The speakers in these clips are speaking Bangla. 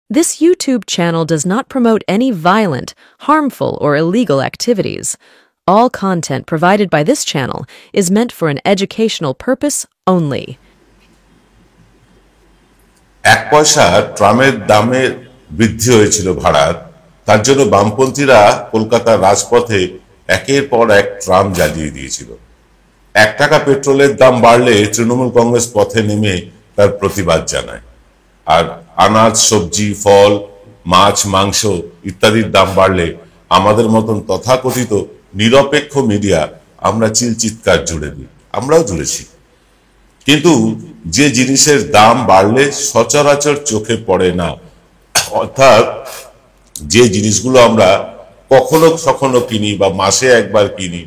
This YouTube channel does not promote any violent, harmful, or illegal activities. All content provided by this channel is meant for an educational purpose only. এক পয়সা ট্রামের দামে বৃদ্ধি হয়েছিল ভাড়ার, তার জন্য বামপন্থীরা কলকাতার রাজপথে একের পর এক ট্রাম জ্বালিয়ে দিয়েছিল। 1 টাকা পেট্রোলের দাম বাড়লে তৃণমূল কংগ্রেস পথে নেমে তার প্রতিবাদ জানায়। আর আনাজ, সবজি, ফল, মাছ, মাংস ইত্যাদির দাম বাড়লে আমাদের মতন তথাকথিত নিরপেক্ষ মিডিয়া আমরা চিৎকার জুড়ে দিই। আমরাও জুড়েছি। কিন্তু যে জিনিসের দাম বাড়লে সচরাচর চোখে পড়ে না, অর্থাৎ যে জিনিসগুলো আমরা কখনো কখনো কিনি বা মাসে একবার কিনি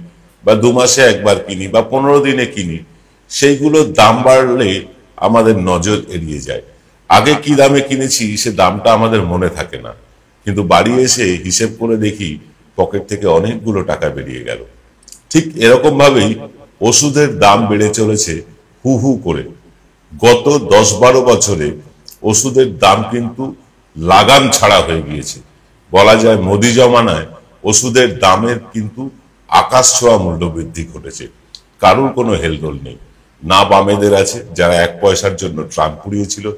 বা 2 মাসে একবার কিনি বা 15 দিনে কিনি, সেইগুলোর দাম বাড়লে আমাদের নজর এড়িয়ে যায়। আগে কি দামে কিনেছি সে দামটা আমাদের মনে থাকে না, কিন্তু বাড়ি এসে হিসেব করে দেখি পকেট থেকে অনেকগুলো টাকা বেরিয়ে গেল। ঠিক এরকম ভাবেই ওষুধের দাম বেড়ে চলেছে হু হু করে। গত 10-12 বছরে ওষুধের দাম কিন্তু লাগাম ছাড়া হয়ে গিয়েছে। বলা যায় মোদি জমানায় ওষুধের দামের কিন্তু আকাশ ছোঁয়া মূল্য বৃদ্ধি ঘটেছে। কারোর কোনো হেলদোল নেই। না বামেদের আছে যারা 1 পয়সার জন্য ট্রাম পুড়িয়েছিল,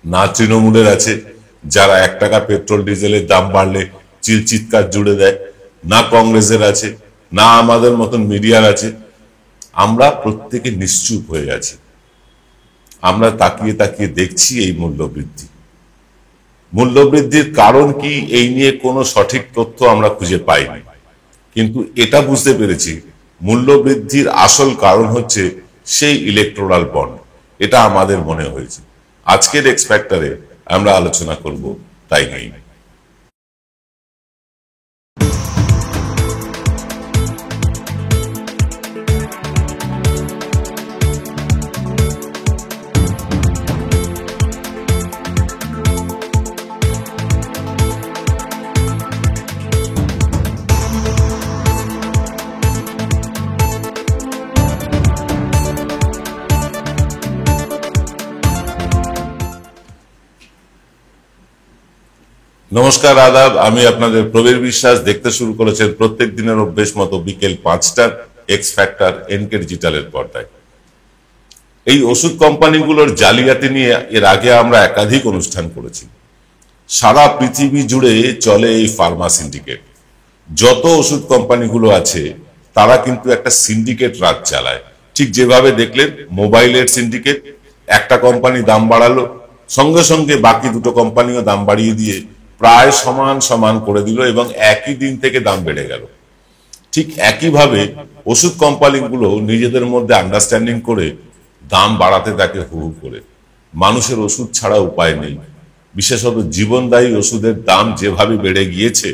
না তৃণমূলের আছে যারা 1 টাকা পেট্রোল ডিজেলের দাম বাড়লে চিৎকার জুড়ে দেয়, না কংগ্রেসের আছে, না আমাদের মতন মিডিয়ার আছে। আমরা প্রত্যেকে নিশ্চুপ হয়ে আছি। আমরা তাকিয়ে তাকিয়ে দেখছি এই মূল্যবৃদ্ধি। মূল্যবৃদ্ধির কারণ কি এই নিয়ে কোনো সঠিক তথ্য আমরা খুঁজে পাইনি, কিন্তু এটা বুঝতে পেরেছি মূল্যবৃদ্ধির আসল কারণ হচ্ছে সেই ইলেকট্রাল বন্ড। এটা আমাদের মনে হয়েছে। আজকের এক্স ফ্যাক্টরে আমরা আলোচনা করব তাই নিয়ে। নমস্কার, আদাব। আমি আপনাদের প্রবীর বিশ্বাস। দেখতে শুরু করেছেন প্রত্যেক দিনের অভ্যেস মতো বিকেল 5টার এক্স ফ্যাক্টর এনকে ডিজিটালের পর্দায়। এই ওষুধ কোম্পানিগুলোর জালিয়াতি নিয়ে এর আগে আমরা একাধিক অনুষ্ঠান করেছি। সারা পৃথিবী জুড়ে চলে এই ফার্মা সিন্ডিকেট। যত ওষুধ কোম্পানিগুলো আছে তারা কিন্তু একটা সিন্ডিকেট রাজ চালায়। ঠিক যেভাবে দেখলেন মোবাইলের সিন্ডিকেট, একটা কোম্পানি দাম বাড়ালো, সঙ্গে সঙ্গে বাকি দুটো কোম্পানিও দাম বাড়িয়ে দিয়ে প্রায় সমান সমান করে দিল এবং একই দিন থেকে দাম বেড়ে গেল। ঠিক একইভাবে ওষুধ কোম্পানিগুলো নিজেদের মধ্যে আন্ডারস্ট্যান্ডিং করে দাম বাড়াতে থাকে হু হু করে। মানুষের ওষুধ ছাড়া উপায় নেই। বিশেষত জীবনদায়ী ওষুধের দাম যেভাবে বেড়ে গিয়েছে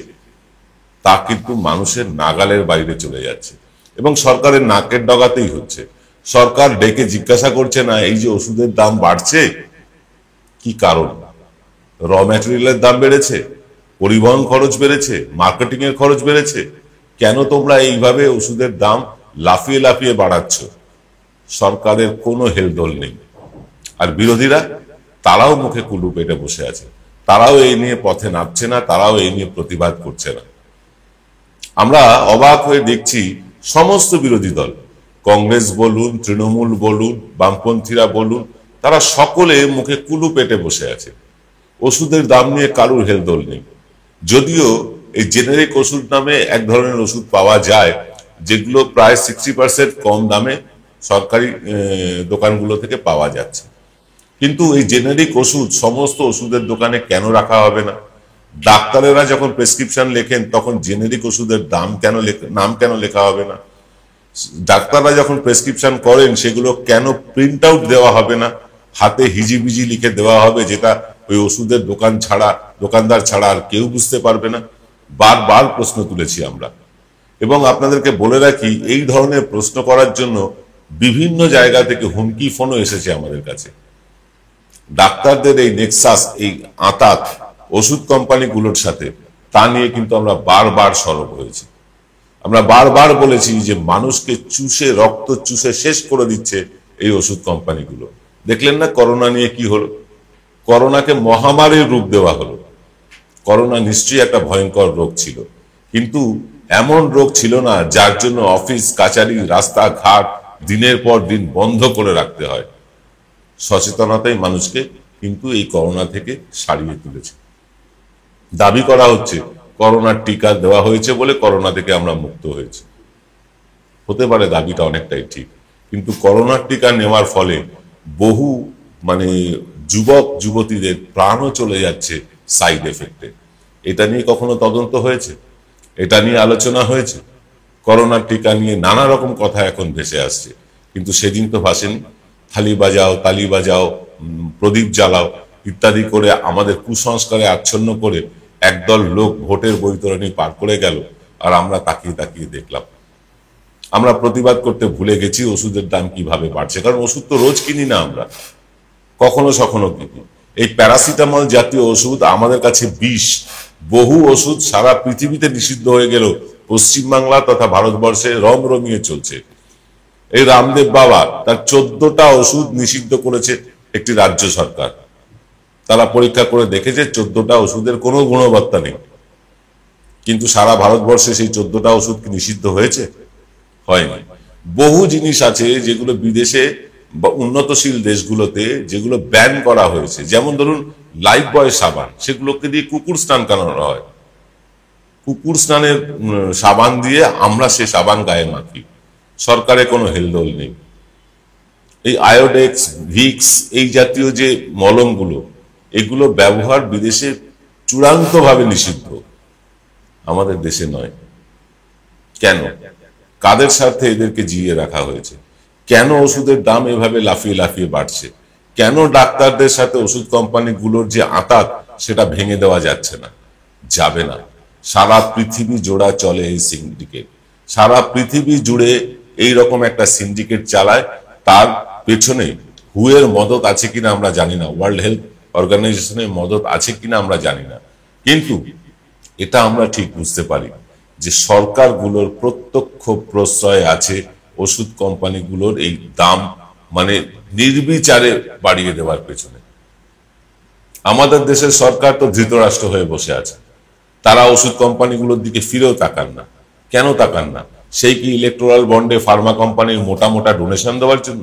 তা কিন্তু মানুষের নাগালের বাইরে চলে যাচ্ছে এবং সরকারের নাকের ডগাতেই হচ্ছে। সরকার ডেকে জিজ্ঞাসা করছে না এই যে ওষুধের দাম বাড়ছে কি কারণ? র ম্যাটেরিয়ালের দাম বেড়েছে, পরিবহন খরচ বেড়েছে, মার্কেটিং এর খরচ বেড়েছে। কেন তোমরা এইভাবে ওষুধের দাম লাফিয়ে লাফিয়ে বাড়াচ্ছ? সরকারের কোনো হেলদোল নেই। আর বিরোধীরা তারাও মুখে কুলু পেটে বসে আছে। তারাও এই নিয়ে পথে নামছে না, তারাও এই নিয়ে প্রতিবাদ করছে না। আমরা অবাক হয়ে দেখছি সমস্ত বিরোধী দল, কংগ্রেস বলুন, তৃণমূল বলুন, বামপন্থীরা বলুন, তারা সকলে মুখে কুলু পেটে বসে আছে। ওষুধের দাম নিয়ে কারুর হেলদোল নেই। যদিও এই জেনেরিক ওষুধ নামে এক ধরনের ওষুধ পাওয়া যায় যেগুলো প্রায় 60% কম দামে সরকারি দোকানগুলো থেকে পাওয়া যাচ্ছে, কিন্তু এই জেনেরিক ওষুধ সমস্ত ওষুধের দোকানে কেন রাখা হবে না? ডাক্তারেরা যখন প্রেসক্রিপশন লেখেন তখন জেনেরিক ওষুধের নাম কেন লেখা হবে না? ডাক্তাররা যখন প্রেসক্রিপশন করেন সেগুলো কেন প্রিন্ট আউট দেওয়া হবে না? হাতে হিজিবিজি লিখে দেওয়া হবে যেটা ওই ওষুধের দোকানদার ছাড়া আর কেউ বুঝতে পারবে না। বারবার প্রশ্ন তুলেছি আমরা এবং আপনাদেরকে বলে রাখি এই ধরনের প্রশ্ন করার জন্য বিভিন্ন জায়গা থেকে হুমকি ফোনও এসেছে আমাদের কাছে। ডাক্তারদের এই নেক্সাস, এই আঁতাত ওষুধ কোম্পানিগুলোর সাথে, তা নিয়ে কিন্তু আমরা বারবার সরব হয়েছি। আমরা বারবার বলেছি যে মানুষকে চুষে, রক্ত চুষে শেষ করে দিচ্ছে এই ওষুধ কোম্পানিগুলো। দেখলেন না করোনা নিয়ে কি হলো? করোনাকে মহামারীর রূপ দেওয়া হলো। করোনা নিশ্চয়ই একটা ভয়ঙ্কর রোগ ছিল, কিন্তু এমন রোগ ছিল না যার জন্য অফিস কাচারি রাস্তাঘাট দিনের পর দিন বন্ধ করে রাখতে হয়। সচেতনতাই মানুষকে কিন্তু এই করোনা থেকে সারিয়ে তুলেছে। দাবি করা হচ্ছে করোনার টিকা দেওয়া হয়েছে বলে করোনা থেকে আমরা মুক্ত হয়েছি। হতে পারে দাবিটা অনেকটাই ঠিক, কিন্তু করোনার টিকা নেওয়ার ফলে বহু যুবক যুবতীদের প্রাণও চলে যাচ্ছে সাইড এফেক্টে। এটা নিয়ে কখনো তদন্ত হয়েছে? এটা নিয়ে আলোচনা হয়েছে? করোনার টিকা নিয়ে নানা রকম কথা এখন ভেসে আসছে, কিন্তু সেদিন তো ভাসেনি। থালি বাজাও, তালি বাজাও, প্রদীপ জ্বালাও ইত্যাদি করে আমাদের কুসংস্কারে আচ্ছন্ন করে একদল লোক ভোটের বৈতরণী পার করে গেল, আর আমরা তাকিয়ে তাকিয়ে দেখলাম। আমরা প্রতিবাদ করতে ভুলে গেছি ওষুধের দাম কিভাবে বাড়ছে, কারণ ওষুধ তো রোজ কিনি না আমরা, কখনো সখনো কিনি। এই প্যারাসিটামল জাতীয় ওষুধ আমাদের কাছে বিষ। বহু ওষুধ সারা পৃথিবীতে নিষিদ্ধ হয়ে গেল, পশ্চিমবাংলা তথা ভারতবর্ষে রমিয়ে চলছে। এই রামদেব বাবা তার 14টা ওষুধ নিষিদ্ধ করেছে একটি রাজ্য সরকার। তারা পরীক্ষা করে দেখেছে 14টা ওষুধের কোনো গুণবত্তা নেই, কিন্তু সারা ভারতবর্ষে সেই 14টা ওষুধ কি নিষিদ্ধ হয়েছে? হয়নি। বহু জিনিস আছে যেগুলো বিদেশে বা উন্নতশীল দেশগুলোতে যেগুলো ব্যান করা হয়েছে, যেমন ধরুন লাইফ বয় সাবান, সেগুলোকে দিয়ে কুকুর স্নান করানো হয়। কুকুর স্নানের সাবান দিয়ে আমরা সে সাবান গায়ে মাখি, সরকারের কোনো হেলদোল নেই। এই আয়োডেক্স, ভিক্স, এই জাতীয় যে মলমগুলো, এগুলো ব্যবহার বিদেশে চূড়ান্তভাবে নিষিদ্ধ, আমাদের দেশে নয়। কেন? কাদের স্বার্থে এদেরকে জিইয়ে রাখা হয়েছে? কেন ওষুধের দাম এভাবে লাফিয়ে লাফিয়ে বাড়ছে? কেন ডাক্তারদের সাথে ওষুধ কোম্পানিগুলোর যে আঁতাত, সেটা ভেঙে দেওয়া যাচ্ছে না? যাবে না। সারা পৃথিবী জোড়া চলে এই সিন্ডিকেট। সারা পৃথিবী জুড়ে এই রকম একটা সিন্ডিকেট চালায়। তার পেছনে হুয়ের মদত আছে কিনা আমরা জানি না, ওয়ার্ল্ড হেলথ অর্গানাইজেশনের মদত আছে কিনা আমরা জানি না, কিন্তু এটা আমরা ঠিক বুঝতে পারি যে সরকারগুলোর প্রত্যক্ষ প্রশ্রয় আছে ওষুধ কোম্পানিগুলোর এই দাম নির্বিচারে বাড়িয়ে দেওয়ার পেছনে। আমাদের দেশের সরকার তো ধৃতরাষ্ট্র হয়ে বসে আছে, তারা ওষুধ কোম্পানিগুলোর দিকে ফিরেও তাকান না। কেন তাকান না? সেই কি ইলেকটোরাল বন্ডে ফার্মা কোম্পানির মোটা মোটা ডোনেশন দেওয়ার জন্য?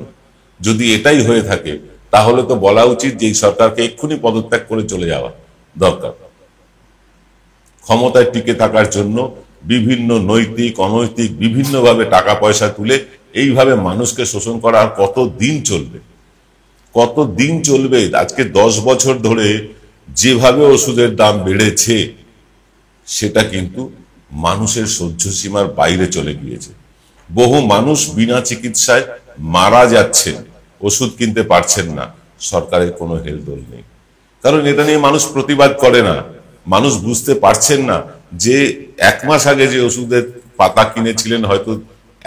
যদি এটাই হয়ে থাকে, তাহলে তো বলা উচিত যে এই সরকারকে এক্ষুনি পদত্যাগ করে চলে যাওয়া দরকার। ক্ষমতায় টিকে থাকার জন্য বিভিন্ন নৈতিক অনৈতিক বিভিন্নভাবে টাকা পয়সা তুলে এইভাবে মানুষকে শোষণ করা আর কতদিন চলবে? কতদিন চলবে? আজকে 10 বছর ধরে যেভাবে ওষুধের দাম বেড়েছে, সেটা কিন্তু মানুষের সহ্য সীমার বাইরে চলে গিয়েছে। বহু মানুষ বিনা চিকিৎসায় মারা যাচ্ছেন, ওষুধ কিনতে পারছেন না, সরকারের কোনো হেলদোল নেই। কারণ এটা নিয়ে মানুষ প্রতিবাদ করে না। মানুষ বুঝতে পারছেন না যে 1 মাস আগে যে ওষুধের পাতা কিনেছিলেন হয়তো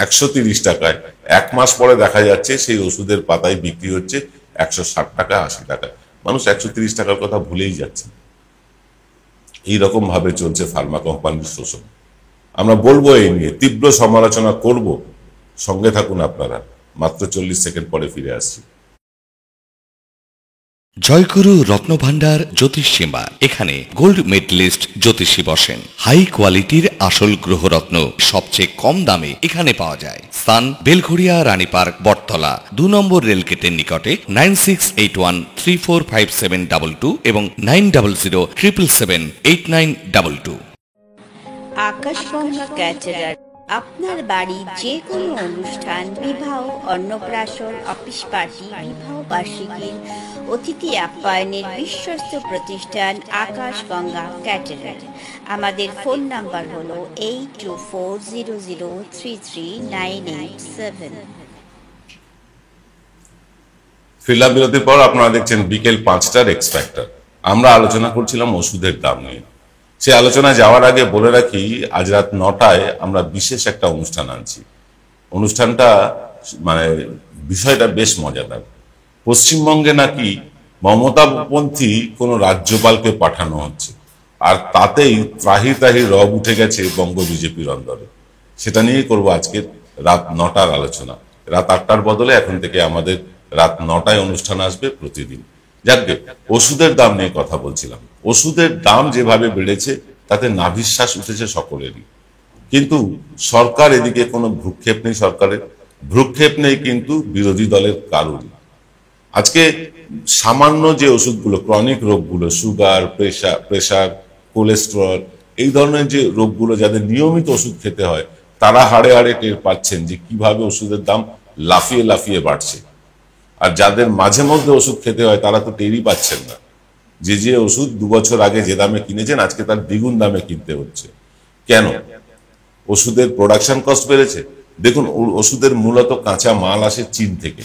130 টাকায়, 1 মাস পরে দেখা যাচ্ছে সেই ওষুধের পাতায় বিক্রি হচ্ছে 160 টাকা 80 টাকা। মানুষ 130 টাকার কথা ভুলেই যাচ্ছে। এইরকম ভাবে চলছে ফার্মা কোম্পানির শোষণ। আমরা বলবো এই নিয়ে, তীব্র সমালোচনা করব। সঙ্গে থাকুন আপনারা। মাত্র 40 সেকেন্ড পরে ফিরে আসছি। জয়গুরু রত্নভান্ডার জ্যোতিষীমা, এখানে গোল্ড মেডেলিস্ট জ্যোতিষী বসেন। হাই কোয়ালিটির আসল গ্রহরত্ন সবচেয়ে কম দামে এখানে পাওয়া যায়। স্থান বেলঘড়িয়া রানীপার্ক বটতলা 2 নম্বর রেলগেটের নিকটে। 9681345722 এবং 9007778922। আকাশগঙ্গা ক্যাটারার আপনার বাড়ি যে কোনো অনুষ্ঠান, বিবাহ, অন্নপ্রাশন, অফিস পার্টি, বিবাহ বার্ষিকীর অতিথি আপ্যায়নের বিশ্বস্ত প্রতিষ্ঠান আকাশগঙ্গা ক্যাটারার। আমাদের ফোন নাম্বার হলো 8240033987। ফিল্ম বিরতির পর আপনারা দেখছেন বিকেল 5টার এক্স ফ্যাক্টর। আমরা আলোচনা করছিলাম ওষুধের দাম নিয়ে। সে আলোচনায় যাওয়ার আগে বলে রাখি, আজ রাত 9টায় আমরা বিশেষ একটা অনুষ্ঠান আনছি। অনুষ্ঠানটা বিষয়টা বেশ মজাদার। পশ্চিমবঙ্গে নাকি মমতাপন্থী কোনো রাজ্যপালকে পাঠানো হচ্ছে, আর তাতেই ত্রাহি ত্রাহি রব উঠে গেছে বঙ্গ বিজেপির অন্দরে। সেটা নিয়েই করবো আজকে রাত 9টার আলোচনা। রাত 8টার বদলে এখন থেকে আমাদের রাত 9টায় অনুষ্ঠান আসবে প্রতিদিন। যাকে ওষুধের দাম নিয়ে কথা বলছিলাম, ওষুধের দাম যেভাবে বেড়েছে তাতে নাভিশ্বাস উঠেছে সকলেরই, কিন্তু সরকার এদিকে কোনো ভ্রুক্ষেপ নেই, সরকারের ভ্রুক্ষেপ নেই কিন্তু বিরোধী দলের কারোরই। আজকে সামান্য যে ওষুধগুলো, ক্রনিক রোগগুলো, সুগার, প্রেশার, কোলেস্টেরল, এই ধরনের যে রোগগুলো যাদের নিয়মিত ওষুধ খেতে হয়, তারা হাড়ে হাড়ে টের পাচ্ছেন যে কিভাবে ওষুধের দাম লাফিয়ে লাফিয়ে বাড়ছে। আর যাদের মাঝে মধ্যে ওষুধ খেতে হয় তারা তো টেরই পাচ্ছেন না যে ওষুধ 2 বছর আগে যে দামে কিনেছেন আজকে তার দ্বিগুণ দামে কিনতে হচ্ছে। কেন? ওষুধের প্রোডাকশন কস্ট বেড়েছে। দেখুন, ওষুধের মূলত কাঁচা মাল আসে চীন থেকে।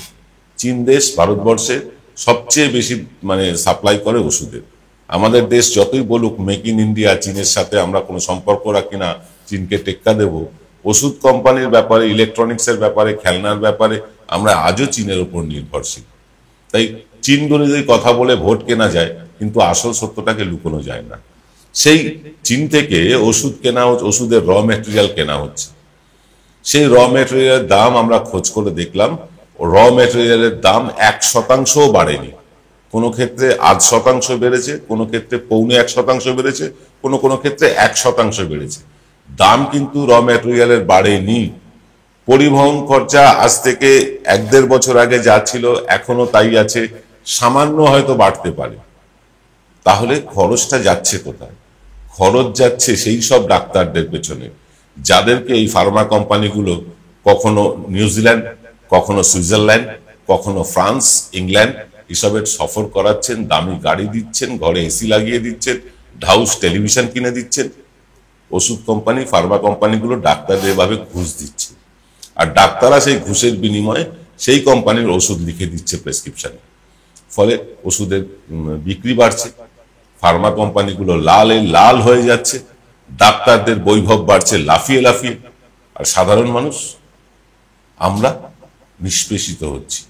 চীন দেশ ভারতবর্ষে সবচেয়ে বেশি সাপ্লাই করে ওষুধের। আমাদের দেশ যতই বলুক মেক ইন ইন্ডিয়া, চীনের সাথে আমরা কোনো সম্পর্ক রাখি না, চীনকে টেক্কা দেব, ওষুধ কোম্পানির ব্যাপারে, ইলেকট্রনিক্সের ব্যাপারে, খেলনার ব্যাপারে আমরা আজও চীনের উপর নির্ভরশীল। তাই চীন বিরোধী কথা বলে ভোট কেনা যায়, কিন্তু আসল সত্যটাকে লুকোনো যায় না। সেই চীন থেকে ওষুধ কেনা, ওষুধের র মেটেরিয়াল কেনা হচ্ছে। সেই র মেটেরিয়ালের দাম আমরা খোঁজ করে দেখলাম, র মেটেরিয়ালের দাম 1% বাড়েনি। কোনো ক্ষেত্রে 0.5% বেড়েছে, কোনো ক্ষেত্রে 0.25% বেড়েছে, কোনো ক্ষেত্রে 1% বেড়েছে। দাম কিন্তু র মেটেরিয়ালের বাড়েনি। পরিবহন খরচা আজ থেকে 1-1.5 বছর আগে যা ছিল এখনো তাই আছে, সামান্য হয়তো বাড়তে পারে। তাহলে খরচটা যাচ্ছে কোথায়? খরচ যাচ্ছে সেই সব ডাক্তারদের পেছনে যাদেরকে এই ফার্মা কোম্পানিগুলো কখনো নিউজিল্যান্ড, কখনো সুইজারল্যান্ড, কখনো ফ্রান্স, ইংল্যান্ড এসবের সফর করাচ্ছেন, দামি গাড়ি দিচ্ছেন, ঘরে এসি লাগিয়ে দিচ্ছেন, হাউস টেলিভিশন কিনে দিচ্ছেন। ওষুধ কোম্পানি, ফার্মা কোম্পানিগুলো ডাক্তারদের এভাবে ঘুষ দিচ্ছে, আর ডাক্তাররা সেই ঘুষের বিনিময়ে সেই কোম্পানির ওষুধ লিখে দিচ্ছে প্রেসক্রিপশনে। ফলে ওষুধের বিক্রি বাড়ছে, ফার্মা কোম্পানিগুলো লাল হয়ে যাচ্ছে, ডাক্তারদের বৈভব বাড়ছে লাফিয়ে লাফিয়ে, আর সাধারণ মানুষ আমরা নিষ্পেষিত হচ্ছি।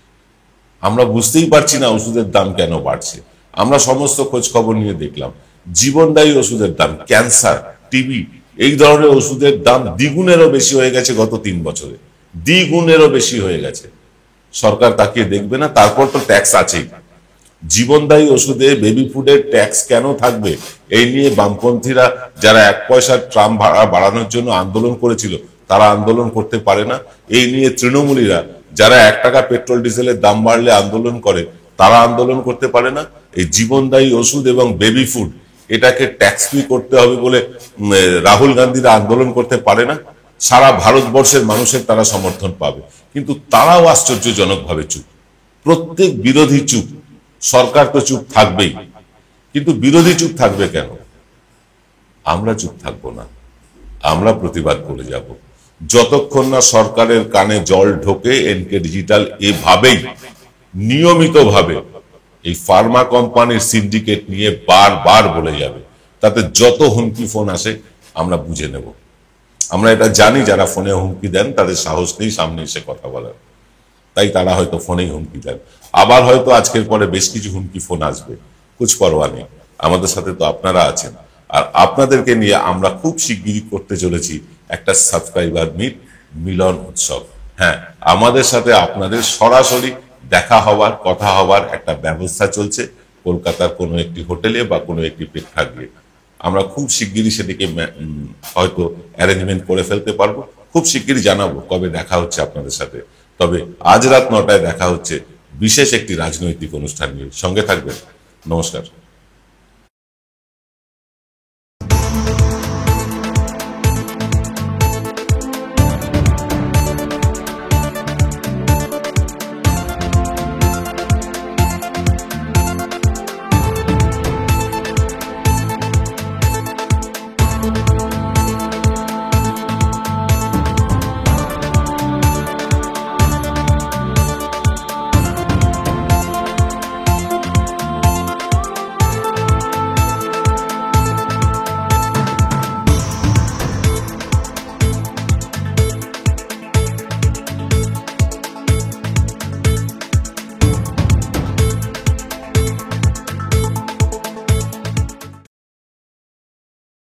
আমরা বুঝতেই পারছি না ওষুধের দাম কেন বাড়ছে। আমরা সমস্ত খোঁজ খবর নিয়ে দেখলাম জীবনদায়ী ওষুধের দাম, ক্যান্সার, টিবি, এই ধরনের ওষুধের দাম দ্বিগুণেরও বেশি হয়ে গেছে গত 3 বছরে, দ্বিগুণেরও বেশি হয়ে গেছে। সরকার তাকিয়ে দেখবে না? তারপর তো ট্যাক্স আছেই। জীবনদায়ী ওষুধে, বেবি ফুডের ট্যাক্স কেন থাকবে? এই নিয়ে বামপন্থীরা যারা 1 পয়সার ট্রাম ভাড়া বাড়ানোর জন্য আন্দোলন করেছিল তারা আন্দোলন করতে পারে না। এই নিয়ে তৃণমূলীরা যারা 1 টাকা পেট্রোল ডিজেলের দাম বাড়লে আন্দোলন করে তারা আন্দোলন করতে পারে না। এই জীবনদায়ী ওষুধ এবং বেবি ফুড এটাকে ট্যাক্স ফ্রি করতে হবে বলে রাহুল গান্ধীরা আন্দোলন করতে পারে না। সারা ভারতবর্ষের মানুষের তারা সমর্থন পাবে, কিন্তু তারাও আশ্চর্যজনকভাবে চুপ। প্রত্যেক বিরোধী চুপ। সরকার তো চুপ থাকবেই, কিন্তু বিরোধী চুপ থাকবে কেন? আমরা চুপ থাকবো না, আমরা প্রতিবাদ করে যাব। যতক্ষণ না সরকারের কানে জল ঢোকে, এনকে ডিজিটাল এভাবেই নিয়মিতভাবে এই ফার্মা কোম্পানির সিন্ডিকেট নিয়ে বারবার বলে যাবে। তাতে যত হুমকি ফোন আসে আমরা বুঝে নেব। আমরা এটা জানি যারা ফোনে হুমকি দেন তাদের সাহস নেই সামনে এসে কথা বলার, তাই তারা হয়তো ফোনেই হুমকি দেন। আবার হয়তো আজকের পরে বেশ কিছু হুমকি ফোন আসবে, কুছ পরোয়া নেই। আমাদের সাথে তো আপনারা আছেন, আর আপনাদেরকে নিয়ে আমরা খুব শিগগিরই করতে চলেছি একটা সাবস্ক্রাইবার মিট, মিলন উৎসব। হ্যাঁ, আমাদের সাথে আপনাদের সরাসরি দেখা হওয়ার, কথা হওয়ার একটা ব্যবস্থা চলছে কলকাতার কোনো একটি হোটেলে বা কোনো একটি প্রেক্ষাগৃহে। আমরা খুব শিগগিরই সেটিকে হয়তো অ্যারেঞ্জমেন্ট করে ফেলতে পারবো। খুব শিগগিরই জানাবো কবে দেখা হচ্ছে আপনাদের সাথে। তবে আজ রাত 9টায় দেখা হচ্ছে বিশেষ একটি রাজনৈতিক অনুষ্ঠান নিয়ে। সঙ্গে থাকবেন। নমস্কার।